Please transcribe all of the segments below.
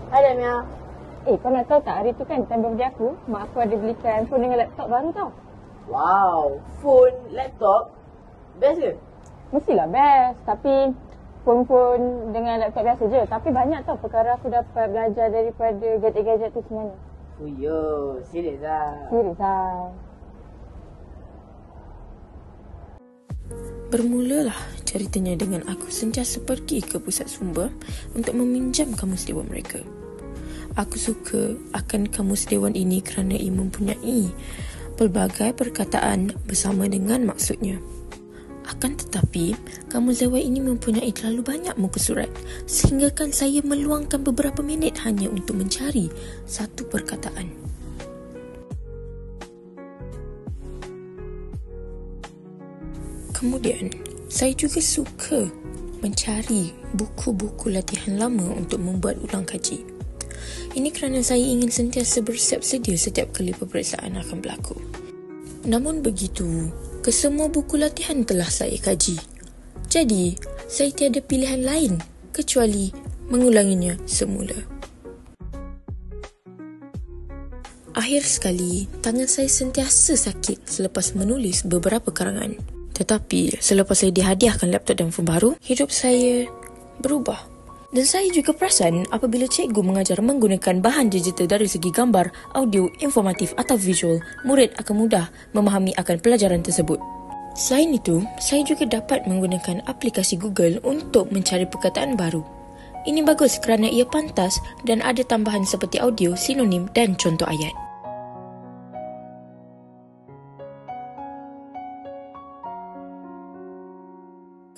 Hai Damia. Kau nak tahu tak, hari tu kan time birthday aku, mak aku ada belikan phone dengan laptop baru tau. Wow, phone, laptop, best ke? Mestilah best, tapi phone dengan laptop biasa je. Tapi banyak tau perkara aku dapat belajar daripada gadget-gadget tu sebenarnya. Oh yo, serius lah. Serius lah. Bermulalah ceritanya dengan aku sentiasa pergi ke pusat sumber untuk meminjam kamus dewan mereka. Aku suka akan kamus dewan ini kerana ia mempunyai pelbagai perkataan bersama dengan maksudnya. Akan tetapi, kamus dewan ini mempunyai terlalu banyak muka surat sehinggakan saya meluangkan beberapa minit hanya untuk mencari satu perkataan. Kemudian, saya juga suka mencari buku-buku latihan lama untuk membuat ulang kaji. Ini kerana saya ingin sentiasa bersiap sedia setiap kali peperiksaan akan berlaku. Namun begitu, kesemua buku latihan telah saya kaji. Jadi, saya tiada pilihan lain kecuali mengulanginya semula. Akhir sekali, tangan saya sentiasa sakit selepas menulis beberapa karangan. Tetapi selepas saya dihadiahkan laptop dan phone baru, hidup saya berubah. Dan saya juga perasan apabila cikgu mengajar menggunakan bahan digital dari segi gambar, audio, informatif atau visual, murid akan mudah memahami akan pelajaran tersebut. Selain itu, saya juga dapat menggunakan aplikasi Google untuk mencari perkataan baru. Ini bagus kerana ia pantas dan ada tambahan seperti audio, sinonim dan contoh ayat.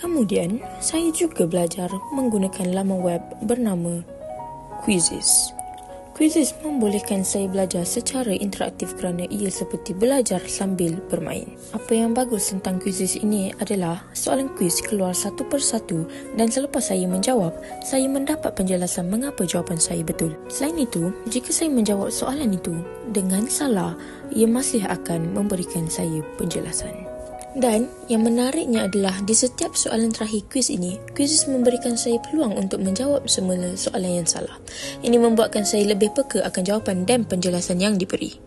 Kemudian, saya juga belajar menggunakan laman web bernama Quizizz. Quizizz membolehkan saya belajar secara interaktif kerana ia seperti belajar sambil bermain. Apa yang bagus tentang Quizizz ini adalah soalan kuiz keluar satu persatu dan selepas saya menjawab, saya mendapat penjelasan mengapa jawapan saya betul. Selain itu, jika saya menjawab soalan itu dengan salah, ia masih akan memberikan saya penjelasan. Dan yang menariknya adalah di setiap soalan terakhir kuis ini, Quizizz memberikan saya peluang untuk menjawab semula soalan yang salah. Ini membuatkan saya lebih peka akan jawapan dan penjelasan yang diberi.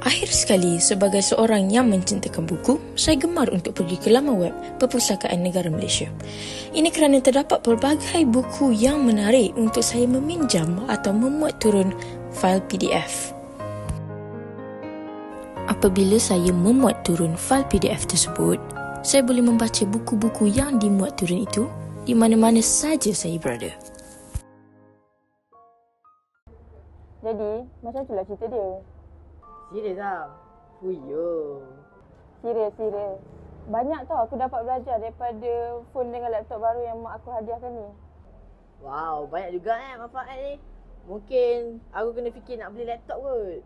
Akhir sekali, sebagai seorang yang mencintakan buku, saya gemar untuk pergi ke laman web Perpustakaan Negara Malaysia. Ini kerana terdapat pelbagai buku yang menarik untuk saya meminjam atau memuat turun fail PDF. Apabila saya memuat turun fail PDF tersebut, saya boleh membaca buku-buku yang dimuat turun itu di mana-mana saja saya berada. Jadi, macam itulah cerita dia. Serius lah. Oh yo. Serius. Banyak tau aku dapat belajar daripada phone dengan laptop baru yang mak aku hadiahkan ni. Wow, banyak juga manfaat ni. Mungkin aku kena fikir nak beli laptop kot.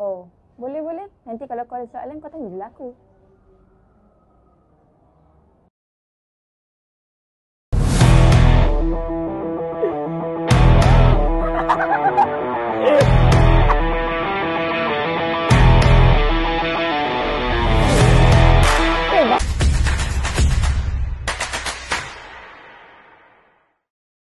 Oh, boleh. Nanti kalau kau ada soalan, kau tanya je lah aku.